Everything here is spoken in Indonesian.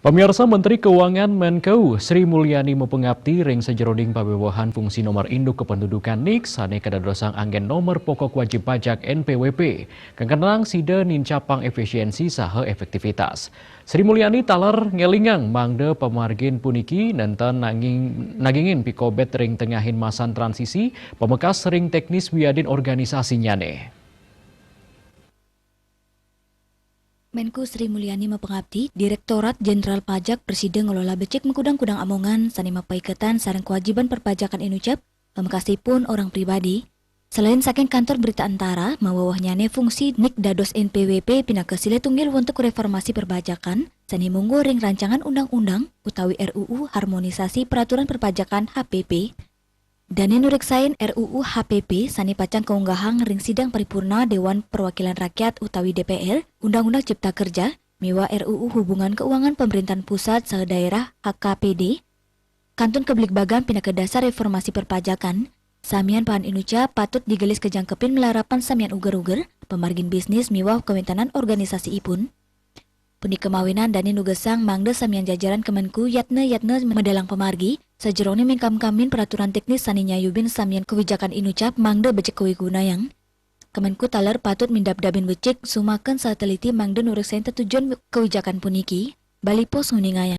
Pemirsa Menteri Keuangan Menkeu Sri Mulyani mepengabdi ring sajeroning pabewohan fungsi nomor induk kependudukan NIK sane kadadosang anggen nomor pokok wajib pajak NPWP. Kengkenang sida nincapang efisiensi saha efektivitas. Sri Mulyani taler ngelingang mangde pemargin puniki nenten nagingin pikobet ring tengahin masan transisi pemekas ring teknis wiadin organisasinya nih. Menku Sri Mulyani mepengabdi, Direktorat Jenderal Pajak Presiden ngelola becik mengkudang-kudang amongan sanima paiketan sareng kewajiban perpajakan inucap, pemekasipun orang pribadi. Selain saking kantor berita antara, mawawahnyane fungsi NIK dados NPWP pindah ke sile tunggil untuk reformasi perpajakan, sani munggu ring rancangan undang-undang utawi RUU Harmonisasi Peraturan Perpajakan HPP. Dane nureksain RUU HPP sani pacang keunggahang ring sidang paripurna Dewan Perwakilan Rakyat utawi DPR, Undang-Undang Cipta Kerja, miwa RUU Hubungan Keuangan Pemerintahan Pusat saha Daerah HKPD, kantun kebelikbagan pindah ke dasar reformasi perpajakan, samian pahan inuca patut digelis kejangkepin melarapan samian uger-uger, pemargin bisnis miwa kewentanan organisasi ipun. Pundi kemawinan dani nugesang mangde samian jajaran Kemenku yatne medalang pemargi, sajerone mengkam-kamin peraturan teknis saninya yubin samian kebijakan inucap mangde becek kewigunayang. Kemenku taler patut mindap-dabin becek sumaken saat teliti mangde nureksain tetujuan kebijakan puniki, Bali Pos nguningayang.